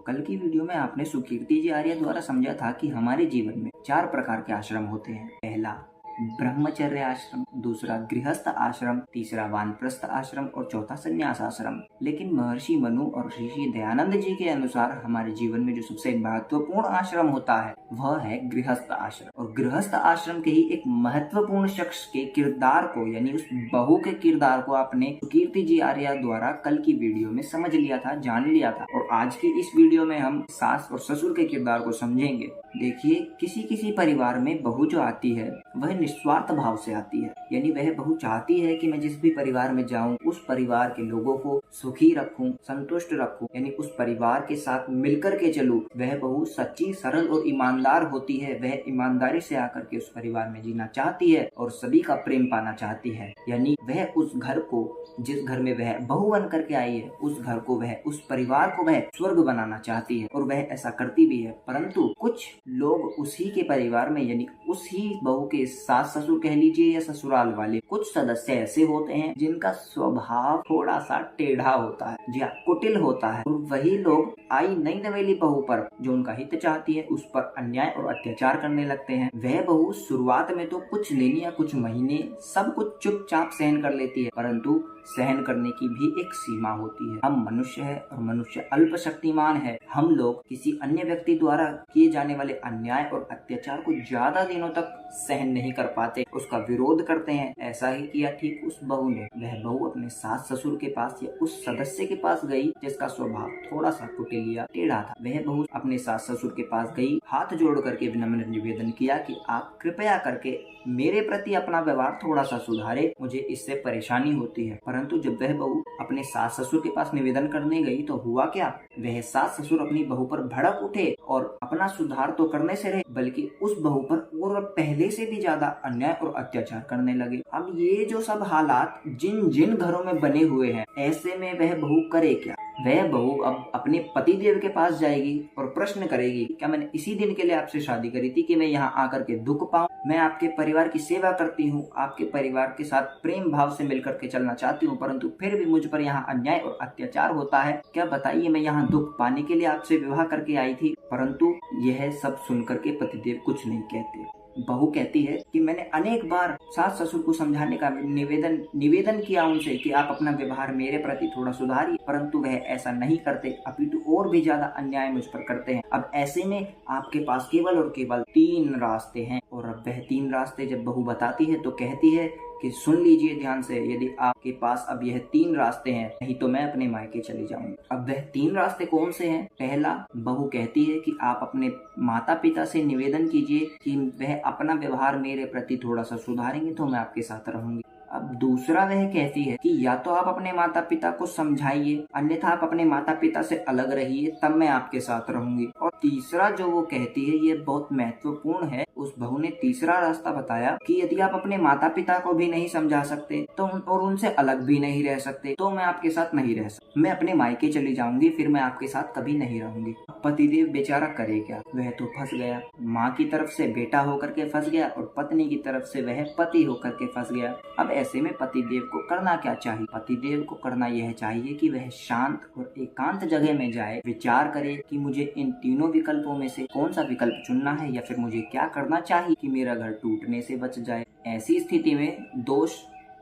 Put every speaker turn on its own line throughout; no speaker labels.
कल की वीडियो में आपने सुकीर्ति जी आर्य द्वारा समझा था कि हमारे जीवन में 4 प्रकार के आश्रम होते हैं। पहला ब्रह्मचर्य आश्रम, दूसरा गृहस्थ आश्रम, तीसरा वानप्रस्थ आश्रम और चौथा संन्यास आश्रम। लेकिन महर्षि मनु और ऋषि दयानंद जी के अनुसार हमारे जीवन में जो सबसे महत्वपूर्ण आश्रम होता है वह है गृहस्थ आश्रम। और गृहस्थ आश्रम के ही एक महत्वपूर्ण शख्स के किरदार को यानी उस बहू के किरदार को आपने सुकीर्ति जी आर्य द्वारा कल की वीडियो में समझ लिया था, जान लिया था। और आज की इस वीडियो में हम सास और ससुर के किरदार को समझेंगे। देखिए, किसी परिवार में बहू जो आती है वह निस्वार्थ भाव से आती है, यानी वह बहू चाहती है कि मैं जिस भी परिवार में जाऊं उस परिवार के लोगों को सुखी रखूं, संतुष्ट रखूं, यानी उस परिवार के साथ मिलकर के चलूं। वह बहू सच्ची, सरल और ईमानदार होती है। वह ईमानदारी से आकर के उस परिवार में जीना चाहती है और सभी का प्रेम पाना चाहती है। यानी वह उस घर को, जिस घर में वह बहू बन करके आई है, उस घर को वह, उस परिवार को वह स्वर्ग बनाना चाहती है और वह ऐसा करती भी है। परंतु कुछ लोग उसी के परिवार में, यानी उसी बहू के सास ससुर कह लीजिए या ससुराल वाले कुछ सदस्य ऐसे होते हैं जिनका स्वभाव थोड़ा सा टेढ़ा होता है, जी कुटिल होता है। और वही लोग आई नई नवेली बहू पर, जो उनका हित चाहती है, उस पर अन्याय और अत्याचार करने लगते हैं। वह बहू शुरुआत में तो कुछ दिन या कुछ महीने सब कुछ चुपचाप सहन कर लेती है, परंतु सहन करने की भी एक सीमा होती है। हम मनुष्य है और मनुष्य अल्प शक्तिमान है। हम लोग किसी अन्य व्यक्ति द्वारा किए जाने वाले अन्याय और अत्याचार को ज्यादा दिनों तक सहन नहीं कर पाते, उसका विरोध करते हैं। ऐसा ही किया ठीक उस बहू ने। वह बहू अपने सास ससुर के पास या उस सदस्य के पास गई जिसका स्वभाव थोड़ा सा कुटिल या टेढ़ा था। वह बहू अपने सास ससुर के पास गई, हाथ जोड़ करके विनम्र निवेदन किया कि आप कृपया करके मेरे प्रति अपना व्यवहार थोड़ा सा सुधारे, मुझे इससे परेशानी होती है। परंतु जब वह बहू अपने सास ससुर के पास निवेदन करने गई तो हुआ क्या, वह सास ससुर अपनी बहू पर भड़क उठे और अपना सुधार तो करने से रहे बल्कि उस बहू पर और पहले से भी ज्यादा अन्याय और अत्याचार करने लगे। अब ये जो सब हालात जिन जिन घरों में बने हुए हैं, ऐसे में वह बहू करे क्या? वह बहू अब अपने पति देव के पास जाएगी और प्रश्न करेगी, क्या मैंने इसी दिन के लिए आपसे शादी करी थी कि मैं यहाँ आकर के दुख पाऊं? मैं आपके परिवार की सेवा करती हूँ, आपके परिवार के साथ प्रेम भाव से मिलकर के चलना चाहती हूँ, परंतु फिर भी मुझ पर यहाँ अन्याय और अत्याचार होता है। क्या बताइए, मैं यहाँ दुख पाने के लिए आपसे विवाह करके आई थी? परंतु यह सब सुनकर के पतिदेव कुछ नहीं कहते। बहू कहती है कि मैंने अनेक बार सास ससुर को समझाने का निवेदन किया उनसे कि आप अपना व्यवहार मेरे प्रति थोड़ा सुधारिए, परंतु वह ऐसा नहीं करते, अपितु और भी ज्यादा अन्याय मुझ पर करते हैं। अब ऐसे में आपके पास केवल और केवल 3 रास्ते हैं। और अब वह 3 रास्ते जब बहू बताती है तो कहती है कि सुन लीजिए ध्यान से, यदि आपके पास अब यह 3 रास्ते हैं, नहीं तो मैं अपने मायके चली जाऊंगी। अब वह 3 रास्ते कौन से हैं? पहला, बहू कहती है कि आप अपने माता पिता से निवेदन कीजिए कि वह अपना व्यवहार मेरे प्रति थोड़ा सा सुधारेंगे तो मैं आपके साथ रहूंगी। अब दूसरा, वह कहती है कि या तो आप अपने माता पिता को समझाइए, अन्यथा आप अपने माता पिता से अलग रहिए, तब मैं आपके साथ रहूंगी। और तीसरा जो वो कहती है, ये बहुत महत्वपूर्ण है। उस बहू ने तीसरा रास्ता बताया कि यदि आप अपने माता पिता को भी नहीं समझा सकते तो और उनसे अलग भी नहीं रह सकते तो मैं आपके साथ नहीं रह सकती, मैं अपने मायके चली जाऊंगी, फिर मैं आपके साथ कभी नहीं रहूंगी। पतिदेव बेचारा करे क्या? वह तो फंस गया। माँ की तरफ से बेटा होकर के फंस गया और पत्नी की तरफ से वह पति होकर के फंस गया। अब ऐसे में पतिदेव को करना क्या चाहिए? पतिदेव को करना यह चाहिए कि वह शांत और एकांत जगह में जाए, विचार करे कि मुझे इन तीनों विकल्पों में से कौन सा विकल्प चुनना है या फिर मुझे क्या करना चाहिए कि मेरा घर टूटने से बच जाए। ऐसी स्थिति में दोष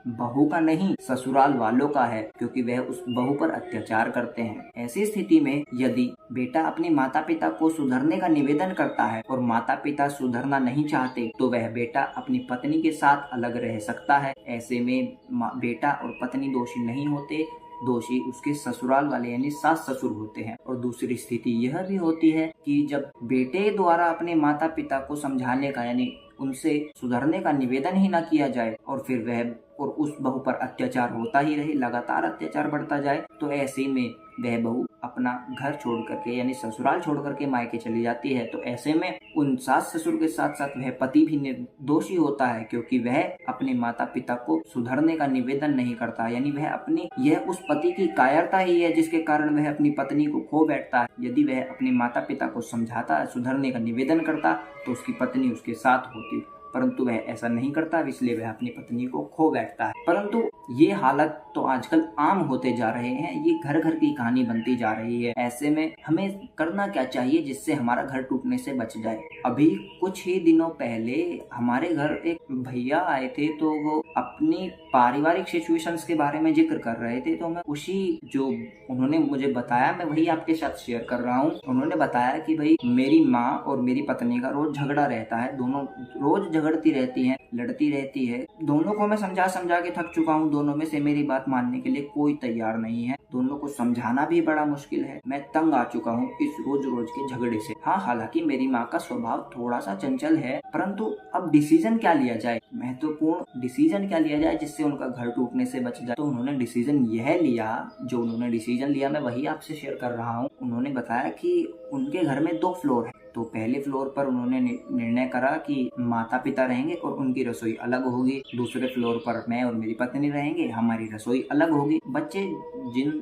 बहू का नहीं, ससुराल वालों का है, क्योंकि वह उस बहू पर अत्याचार करते हैं। ऐसी स्थिति में यदि बेटा अपने माता पिता को सुधरने का निवेदन करता है और माता पिता सुधरना नहीं चाहते तो वह बेटा अपनी पत्नी के साथ अलग रह सकता है। ऐसे में बेटा और पत्नी दोषी नहीं होते, दोषी उसके ससुराल वाले यानी सास ससुर होते हैं। और दूसरी स्थिति यह भी होती है कि जब बेटे द्वारा अपने माता पिता को समझाने का यानी उनसे सुधरने का निवेदन ही ना किया जाए और फिर वह और उस बहू पर अत्याचार होता ही रहे, लगातार अत्याचार बढ़ता जाए, तो ऐसे में वह बहू अपना घर छोड़ करके यानी ससुराल छोड़ करके मायके चली जाती है। तो ऐसे में उन सास ससुर के साथ साथ वह पति भी निर्दोषी होता है, क्योंकि वह अपने माता पिता को सुधरने का निवेदन नहीं करता, यानी वह अपनी, यह उस पति की कायरता ही है जिसके कारण वह अपनी पत्नी को खो बैठता है। यदि वह अपने माता पिता को समझाता, सुधरने का निवेदन करता तो उसकी पत्नी उसके साथ होती, परंतु वह ऐसा नहीं करता, इसलिए वह अपनी पत्नी को खो बैठता है। परंतु ये हालत तो आजकल आम होते जा रहे हैं, ये घर घर की कहानी बनती जा रही है। ऐसे में हमें करना क्या चाहिए जिससे हमारा घर टूटने से बच जाए? अभी कुछ ही दिनों पहले हमारे घर एक भैया आए थे, तो वो अपनी पारिवारिक सिचुएशंस के बारे में जिक्र कर रहे थे, तो मैं उसी जो उन्होंने मुझे बताया मैं वही आपके साथ शेयर कर रहा हूँ। उन्होंने बताया कि भाई मेरी माँ और मेरी पत्नी का रोज झगड़ा रहता है, दोनों रोज झगड़ती रहती हैं, लड़ती रहती है। दोनों को मैं समझा समझा के थक चुका हूँ, दोनों में से मेरी बात मानने के लिए कोई तैयार नहीं है। दोनों को समझाना भी बड़ा मुश्किल है। मैं तंग आ चुका हूँ इस रोज रोज के झगड़े से। हाँ, हालांकि मेरी माँ का स्वभाव थोड़ा सा चंचल है, परंतु अब डिसीजन क्या लिया जाए, महत्वपूर्ण डिसीजन क्या लिया जाए जिससे उनका घर टूटने से बच जाए। तो उन्होंने डिसीजन यह लिया, जो उन्होंने डिसीजन लिया मैं वही आपसे शेयर कर रहा हूँ। उन्होंने बताया कि उनके घर में 2 फ्लोर है, तो पहले फ्लोर पर उन्होंने निर्णय करा कि माता पिता रहेंगे और उनकी रसोई अलग होगी। दूसरे फ्लोर पर मैं और मेरी पत्नी रहेंगे, हमारी रसोई अलग होगी। बच्चे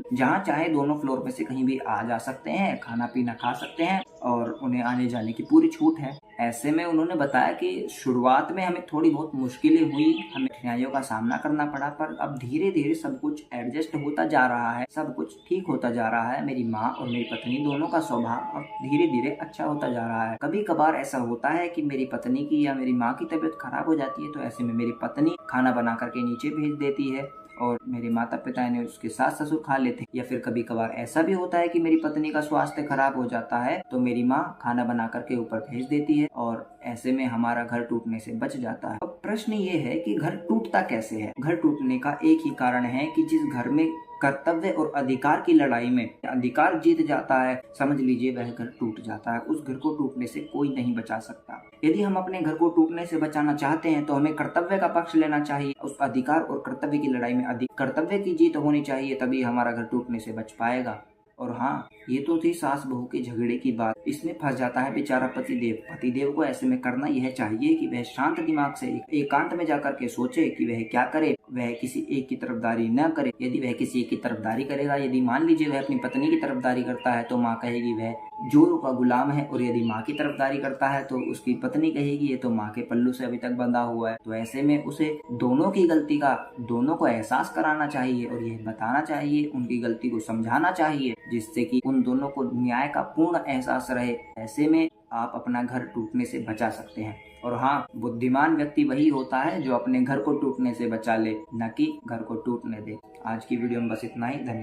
जहाँ चाहे दोनों फ्लोर पे से कहीं भी आ जा सकते हैं, खाना पीना खा सकते हैं और उन्हें आने जाने की पूरी छूट है। ऐसे में उन्होंने बताया कि शुरुआत में हमें थोड़ी बहुत मुश्किलें हुई, हमें कठिनाइयों का सामना करना पड़ा, पर अब धीरे धीरे सब कुछ एडजस्ट होता जा रहा है, सब कुछ ठीक होता जा रहा है। मेरी माँ और मेरी पत्नी दोनों का स्वभाव अब धीरे धीरे अच्छा होता जा रहा है। कभी कभार ऐसा होता है कि मेरी पत्नी की या मेरी माँ की तबीयत खराब हो जाती है, तो ऐसे में मेरी पत्नी खाना बना करके नीचे भेज देती है और मेरे माता पिता ने उसके सास ससुर खा लेते। या फिर कभी कभार ऐसा भी होता है कि मेरी पत्नी का स्वास्थ्य खराब हो जाता है, तो मेरी माँ खाना बना करके ऊपर भेज देती है और ऐसे में हमारा घर टूटने से बच जाता है। अब प्रश्न ये है कि घर टूटता कैसे है? घर टूटने का एक ही कारण है कि जिस घर में कर्तव्य और अधिकार की लड़ाई में अधिकार जीत जाता है, समझ लीजिए वह घर टूट जाता है। उस घर को टूटने से कोई नहीं बचा सकता। यदि हम अपने घर को टूटने से बचाना चाहते हैं तो हमें कर्तव्य का पक्ष लेना चाहिए। उस अधिकार और कर्तव्य की लड़ाई में कर्तव्य की जीत होनी चाहिए, तभी हमारा घर टूटने से बच पाएगा। और हाँ, ये तो थी सास बहू के झगड़े की बात। इसमें फंस जाता है बेचारा पतिदेव। पतिदेव को ऐसे में करना यह चाहिए कि वह शांत दिमाग से एकांत में जाकर के सोचे कि वह क्या करे, वह किसी एक की तरफदारी न करे। यदि वह किसी एक की तरफदारी करेगा, यदि मान लीजिए वह अपनी पत्नी की तरफदारी करता है, तो माँ कहेगी वह जोर का गुलाम है, और यदि माँ की तरफदारी करता है तो उसकी पत्नी कहेगी ये तो माँ के पल्लू से अभी तक बंधा हुआ है। तो ऐसे में उसे दोनों की गलती का दोनों को एहसास कराना चाहिए और यह बताना चाहिए, उनकी गलती को समझाना चाहिए, जिससे कि उन दोनों को न्याय का पूर्ण एहसास रहे। ऐसे में आप अपना घर टूटने से बचा सकते हैं। और हाँ, बुद्धिमान व्यक्ति वही होता है जो अपने घर को टूटने से बचा ले, न कि घर को टूटने दे। आज की वीडियो में बस इतना ही। धन्यवाद।